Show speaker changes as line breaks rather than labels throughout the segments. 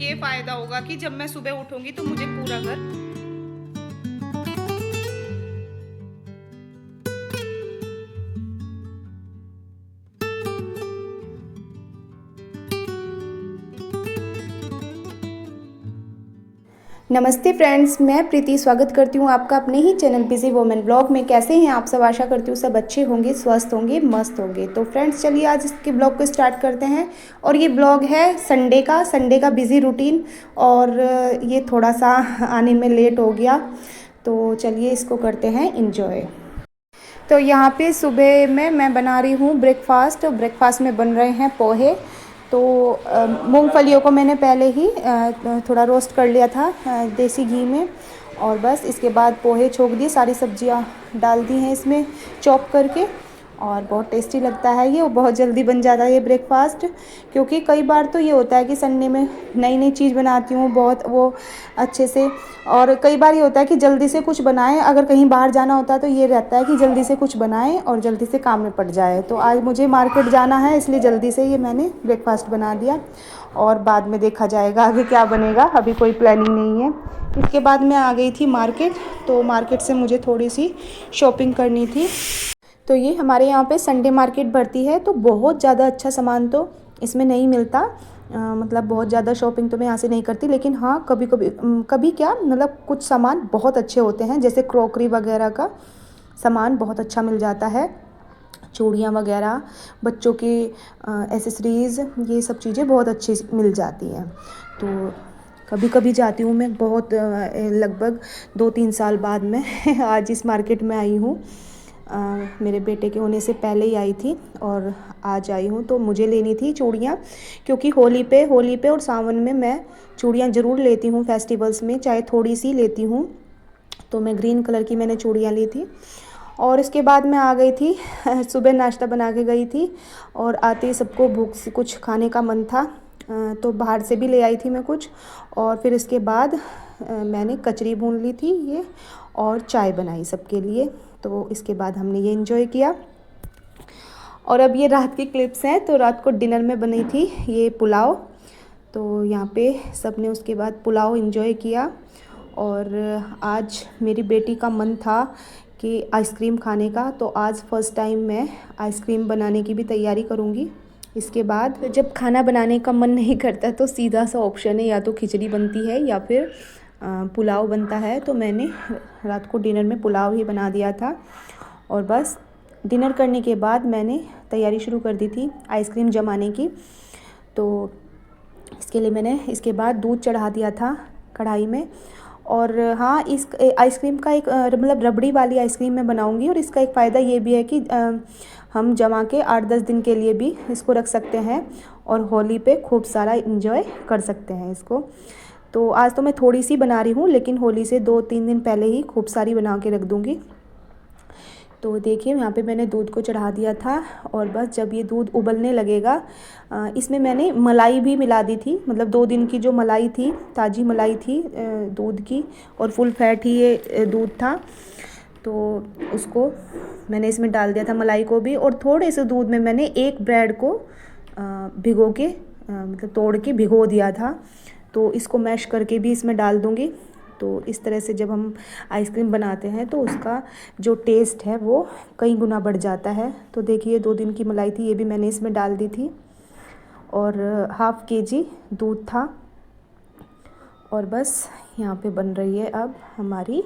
ये फ़ायदा होगा कि जब मैं सुबह उठूँगी तो मुझे पूरा घर
नमस्ते फ्रेंड्स, मैं प्रीति स्वागत करती हूँ आपका अपने ही चैनल बिजी वोमेन ब्लॉग में। कैसे हैं आप सब? आशा करती हूँ सब अच्छे होंगे, स्वस्थ होंगे, मस्त होंगे। तो फ्रेंड्स चलिए आज इसके ब्लॉग को स्टार्ट करते हैं। और ये ब्लॉग है संडे का बिज़ी रूटीन। और ये थोड़ा सा आने में लेट हो गया, तो चलिए इसको करते हैं इंजॉय। तो यहाँ पे सुबह में मैं बना रही हूँ ब्रेकफास्ट में बन रहे हैं पोहे। तो मूंगफलियों को मैंने पहले ही थोड़ा रोस्ट कर लिया था देसी घी में। और बस इसके बाद पोहे छोक दिए, सारी सब्जियाँ डाल दी हैं इसमें चॉप करके। और बहुत टेस्टी लगता है ये, और बहुत जल्दी बन जाता है ये ब्रेकफास्ट। क्योंकि कई बार तो ये होता है कि संडे में नई नई चीज़ बनाती हूँ बहुत वो अच्छे से। और कई बार ये होता है कि जल्दी से कुछ बनाएं, अगर कहीं बाहर जाना होता है तो ये रहता है कि जल्दी से कुछ बनाएं और जल्दी से काम में पड़ जाए। तो आज मुझे मार्केट जाना है, इसलिए जल्दी से ये मैंने ब्रेकफास्ट बना दिया। और बाद में देखा जाएगा आगे क्या बनेगा, अभी कोई प्लानिंग नहीं है। इसके बाद मैं आ गई थी मार्केट। तो मार्केट से मुझे थोड़ी सी शॉपिंग करनी थी। तो ये हमारे यहाँ पे संडे मार्केट भरती है, तो बहुत ज़्यादा अच्छा सामान तो इसमें नहीं मिलता। मतलब बहुत ज़्यादा शॉपिंग तो मैं यहाँ से नहीं करती, लेकिन हाँ कभी कभी कभी क्या मतलब कुछ सामान बहुत अच्छे होते हैं, जैसे क्रॉकरी वगैरह का सामान बहुत अच्छा मिल जाता है। चूड़ियाँ वगैरह, बच्चों की एसेसरीज़, ये सब चीज़ें बहुत अच्छी मिल जाती हैं। तो कभी कभी जाती हूँ मैं, बहुत लगभग 2-3 साल बाद मैं आज इस मार्केट में आई हूँ। मेरे बेटे के होने से पहले ही आई थी और आज आई हूँ। तो मुझे लेनी थी चूड़ियाँ, क्योंकि होली पे और सावन में मैं चूड़ियाँ ज़रूर लेती हूँ फेस्टिवल्स में, चाहे थोड़ी सी लेती हूँ। तो मैं ग्रीन कलर की मैंने चूड़ियाँ ली थी। और इसके बाद मैं आ गई थी सुबह नाश्ता बना के गई थी, और आते ही सबको भूख से कुछ खाने का मन था। तो बाहर से भी ले आई थी मैं कुछ। और फिर इसके बाद मैंने कचरी भून ली थी ये, और चाय बनाई सबके लिए। तो इसके बाद हमने ये एंजॉय किया। और अब ये रात की क्लिप्स हैं। तो रात को डिनर में बनी थी ये पुलाव। तो यहाँ पे सब ने उसके बाद पुलाव एंजॉय किया। और आज मेरी बेटी का मन था कि आइसक्रीम खाने का, तो आज फ़र्स्ट टाइम मैं आइसक्रीम बनाने की भी तैयारी करूँगी। इसके बाद जब खाना बनाने का मन नहीं करता तो सीधा सा ऑप्शन है, या तो खिचड़ी बनती है या फिर पुलाव बनता है। तो मैंने रात को डिनर में पुलाव ही बना दिया था। और बस डिनर करने के बाद मैंने तैयारी शुरू कर दी थी आइसक्रीम जमाने की। तो इसके लिए मैंने इसके बाद दूध चढ़ा दिया था कढ़ाई में। और हाँ, इस आइसक्रीम का एक मतलब रबड़ी वाली आइसक्रीम मैं बनाऊंगी। और इसका एक फ़ायदा ये भी है कि हम जमा के 8-10 दिन के लिए भी इसको रख सकते हैं, और होली पे खूब सारा इंजॉय कर सकते हैं इसको। तो आज तो मैं थोड़ी सी बना रही हूँ, लेकिन होली से 2-3 दिन पहले ही खूब सारी बना के रख दूँगी। तो देखिए यहाँ पे मैंने दूध को चढ़ा दिया था। और बस जब ये दूध उबलने लगेगा, इसमें मैंने मलाई भी मिला दी थी। मतलब 2 दिन की जो मलाई थी, ताज़ी मलाई थी दूध की, और फुल फैट ही ये दूध था। तो उसको मैंने इसमें डाल दिया था, मलाई को भी। और थोड़े से दूध में मैंने एक ब्रेड को भिगो के मतलब तोड़ के भिगो दिया था। तो इसको मैश करके भी इसमें डाल दूँगी। तो इस तरह से जब हम आइसक्रीम बनाते हैं तो उसका जो टेस्ट है वो कई गुना बढ़ जाता है। तो देखिए 2 दिन की मलाई थी, ये भी मैंने इसमें डाल दी थी। और ½ kg दूध था। और बस यहाँ पे बन रही है अब हमारी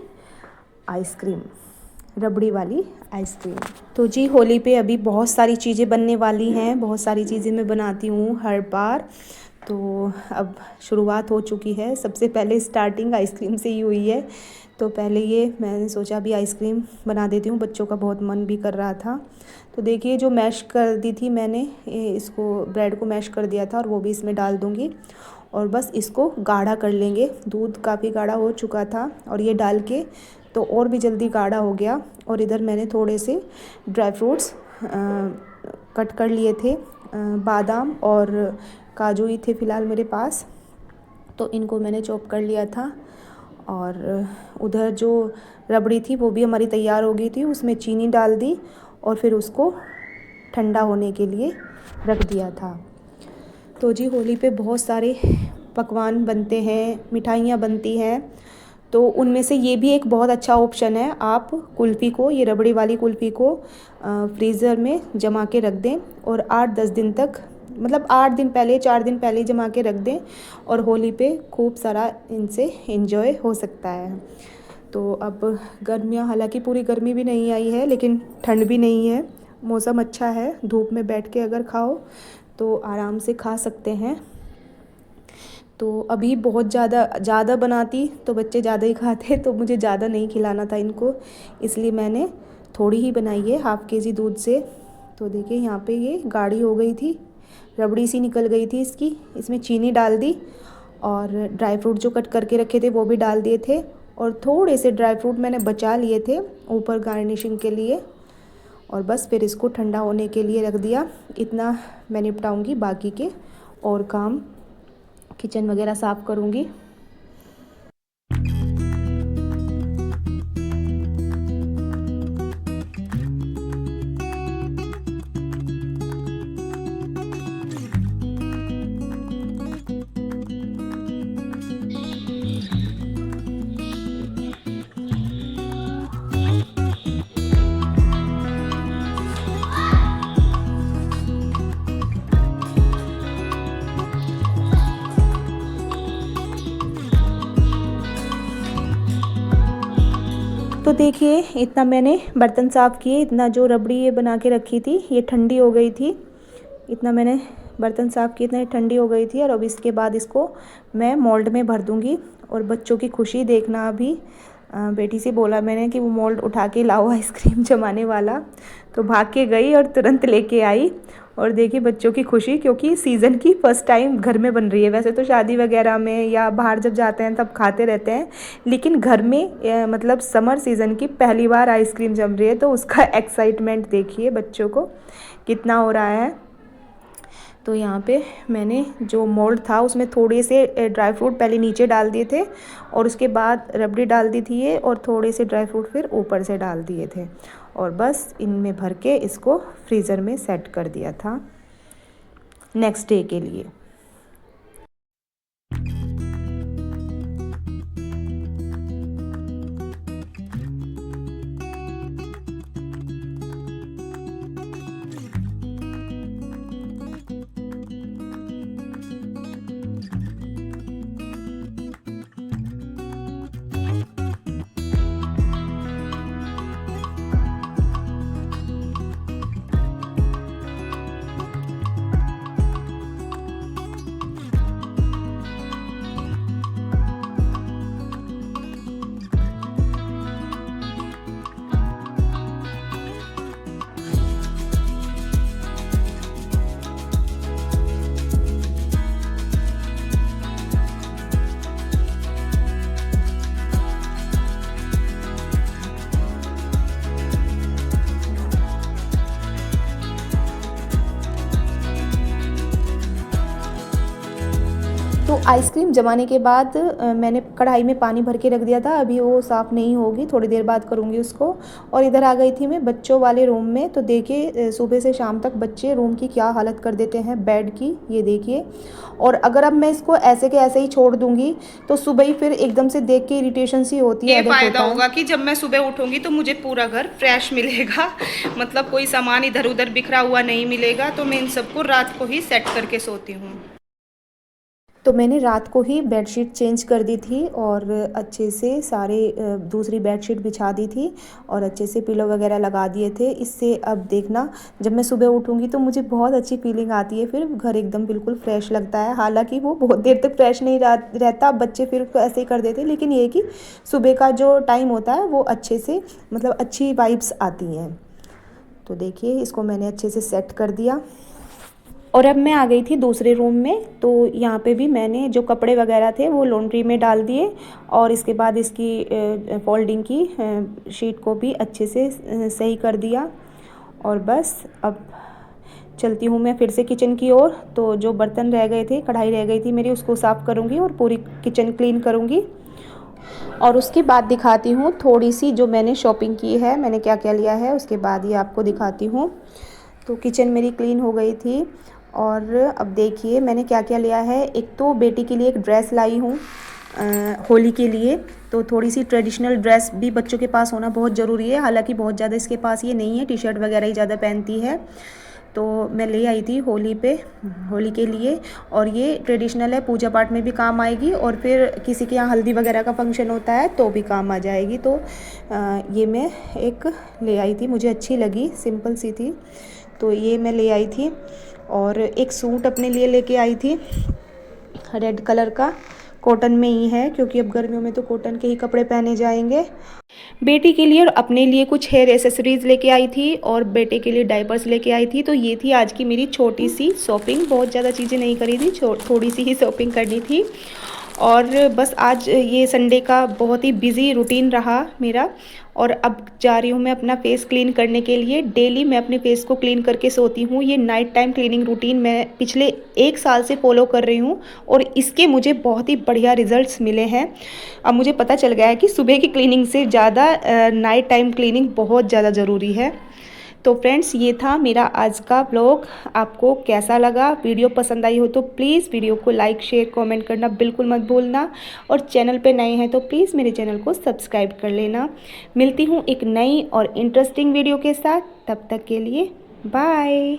आइसक्रीम, रबड़ी वाली आइसक्रीम। तो जी होली पे अभी बहुत सारी चीज़ें बनने वाली हैं, बहुत सारी चीज़ें मैं बनाती हूँ हर बार। तो अब शुरुआत हो चुकी है। सबसे पहले स्टार्टिंग आइसक्रीम से ही हुई है। तो पहले ये मैंने सोचा अभी आइसक्रीम बना देती हूँ, बच्चों का बहुत मन भी कर रहा था। तो देखिए जो मैश कर दी थी मैंने, इसको ब्रेड को मैश कर दिया था, और वो भी इसमें डाल दूँगी। और बस इसको गाढ़ा कर लेंगे। दूध काफ़ी गाढ़ा हो चुका था, और ये डाल के तो और भी जल्दी गाढ़ा हो गया। और इधर मैंने थोड़े से ड्राई फ्रूट्स कट कर लिए थे, बादाम और काजू ही थे फ़िलहाल मेरे पास। तो इनको मैंने चॉप कर लिया था। और उधर जो रबड़ी थी वो भी हमारी तैयार हो गई थी, उसमें चीनी डाल दी और फिर उसको ठंडा होने के लिए रख दिया था। तो जी होली पे बहुत सारे पकवान बनते हैं, मिठाइयाँ बनती हैं, तो उनमें से ये भी एक बहुत अच्छा ऑप्शन है। आप कुल्फ़ी को, ये रबड़ी वाली कुल्फ़ी को फ्रीज़र में जमा के रख दें और 8-10 दिन तक, मतलब 8 दिन पहले, 4 दिन पहले जमा के रख दें और होली पे खूब सारा इनसे एंजॉय हो सकता है। तो अब गर्मियाँ, हालांकि पूरी गर्मी भी नहीं आई है लेकिन ठंड भी नहीं है, मौसम अच्छा है। धूप में बैठ के अगर खाओ तो आराम से खा सकते हैं। तो अभी बहुत ज़्यादा बनाती तो बच्चे ज़्यादा ही खाते, तो मुझे ज़्यादा नहीं खिलाना था इनको, इसलिए मैंने थोड़ी ही बनाई है, ½ kg दूध से। तो देखिए यहाँ पे ये गाढ़ी हो गई थी, रबड़ी सी निकल गई थी इसकी। इसमें चीनी डाल दी और ड्राई फ्रूट जो कट करके रखे थे वो भी डाल दिए थे, और थोड़े से ड्राई फ्रूट मैंने बचा लिए थे ऊपर गार्निशिंग के लिए। और बस फिर इसको ठंडा होने के लिए रख दिया। इतना मैं निपटाऊँगी, बाकी के और काम, किचन वगैरह साफ़ करूँगी। तो देखिए इतना मैंने बर्तन साफ़ किए, इतना जो रबड़ी ये बना के रखी थी ये ठंडी हो गई थी। इतना मैंने बर्तन साफ़ किए, इतनी ठंडी हो गई थी। और अब इसके बाद इसको मैं मोल्ड में भर दूँगी। और बच्चों की खुशी देखना, अभी बेटी से बोला मैंने कि वो मोल्ड उठा के लाओ आइसक्रीम जमाने वाला, तो भाग के गई और तुरंत लेके आई। और देखिए बच्चों की खुशी, क्योंकि सीज़न की फ़र्स्ट टाइम घर में बन रही है। वैसे तो शादी वगैरह में या बाहर जब जाते हैं तब खाते रहते हैं, लेकिन घर में मतलब समर सीज़न की पहली बार आइसक्रीम जम रही है, तो उसका एक्साइटमेंट देखिए बच्चों को कितना हो रहा है। तो यहाँ पे मैंने जो मोल्ड था उसमें थोड़े से ड्राई फ्रूट पहले नीचे डाल दिए थे और उसके बाद रबड़ी डाल दी थी ये, और थोड़े से ड्राई फ्रूट फिर ऊपर से डाल दिए थे। और बस इनमें भर के इसको फ्रीज़र में सेट कर दिया था नेक्स्ट डे के लिए। तो आइसक्रीम जमाने के बाद मैंने कढ़ाई में पानी भर के रख दिया था, अभी वो साफ़ नहीं होगी, थोड़ी देर बाद करूँगी उसको। और इधर आ गई थी मैं बच्चों वाले रूम में। तो देखिए सुबह से शाम तक बच्चे रूम की क्या हालत कर देते हैं, बेड की, ये देखिए। और अगर अब मैं इसको ऐसे के ऐसे ही छोड़ दूँगी तो सुबह ही फिर एकदम से देख के इरिटेशन सी होती है।
ये फायदा होगा कि जब मैं सुबह उठूंगी तो मुझे पूरा घर फ्रेश मिलेगा, मतलब कोई सामान इधर उधर बिखरा हुआ नहीं मिलेगा। तो मैं इन सबको रात को ही सेट करके सोती हूँ।
तो मैंने रात को ही बेडशीट चेंज कर दी थी और अच्छे से सारे दूसरी बेडशीट बिछा दी थी और अच्छे से पिलो वगैरह लगा दिए थे। इससे अब देखना जब मैं सुबह उठूँगी तो मुझे बहुत अच्छी फीलिंग आती है, फिर घर एकदम बिल्कुल फ्रेश लगता है। हालांकि वो बहुत देर तक फ्रेश नहीं रहता, बच्चे फिर ऐसे ही कर देते, लेकिन ये कि सुबह का जो टाइम होता है वो अच्छे से, मतलब अच्छी वाइब्स आती हैं। तो देखिए इसको मैंने अच्छे से सेट कर दिया। और अब मैं आ गई थी दूसरे रूम में। तो यहाँ पे भी मैंने जो कपड़े वगैरह थे वो लॉन्ड्री में डाल दिए और इसके बाद इसकी फोल्डिंग की शीट को भी अच्छे से सही कर दिया। और बस अब चलती हूँ मैं फिर से किचन की ओर। तो जो बर्तन रह गए थे, कढ़ाई रह गई थी मेरी, उसको साफ़ करूँगी और पूरी किचन क्लीन करूँगी। और उसके बाद दिखाती हूँ थोड़ी सी जो मैंने शॉपिंग की है, मैंने क्या क्या लिया है, उसके बाद ये आपको दिखाती हूँ। तो किचन मेरी क्लीन हो गई थी और अब देखिए मैंने क्या क्या लिया है। एक तो बेटी के लिए एक ड्रेस लाई हूँ होली के लिए, तो थोड़ी सी ट्रेडिशनल ड्रेस भी बच्चों के पास होना बहुत ज़रूरी है। हालांकि बहुत ज़्यादा इसके पास ये नहीं है, टी शर्ट वगैरह ही ज़्यादा पहनती है। तो मैं ले आई थी होली के लिए, और ये ट्रेडिशनल है, पूजा पाठ में भी काम आएगी और फिर किसी के यहाँ हल्दी वगैरह का फंक्शन होता है तो भी काम आ जाएगी। तो ये मैं एक ले आई थी, मुझे अच्छी लगी, सिंपल सी थी, तो ये मैं ले आई थी। और एक सूट अपने लिए लेके आई थी रेड कलर का, कॉटन में ही है, क्योंकि अब गर्मियों में तो कॉटन के ही कपड़े पहने जाएंगे। बेटी के लिए और अपने लिए कुछ हेयर एसेसरीज़ लेके आई थी, और बेटे के लिए डायपर्स लेके आई थी। तो ये थी आज की मेरी छोटी सी शॉपिंग। बहुत ज़्यादा चीज़ें नहीं करी थी, थोड़ी सी ही शॉपिंग करनी थी। और बस आज ये संडे का बहुत ही बिजी रूटीन रहा मेरा। और अब जा रही हूँ मैं अपना फेस क्लीन करने के लिए। डेली मैं अपने फेस को क्लीन करके सोती हूँ। ये नाइट टाइम क्लीनिंग रूटीन मैं पिछले 1 साल से फॉलो कर रही हूँ, और इसके मुझे बहुत ही बढ़िया रिजल्ट्स मिले हैं। अब मुझे पता चल गया है कि सुबह की क्लीनिंग से ज़्यादा नाइट टाइम क्लीनिंग बहुत ज़्यादा ज़रूरी है। तो फ्रेंड्स, ये था मेरा आज का ब्लॉग। आपको कैसा लगा? वीडियो पसंद आई हो तो प्लीज़ वीडियो को लाइक शेयर कमेंट करना बिल्कुल मत भूलना, और चैनल पे नए हैं तो प्लीज़ मेरे चैनल को सब्सक्राइब कर लेना। मिलती हूँ एक नई और इंटरेस्टिंग वीडियो के साथ, तब तक के लिए बाय।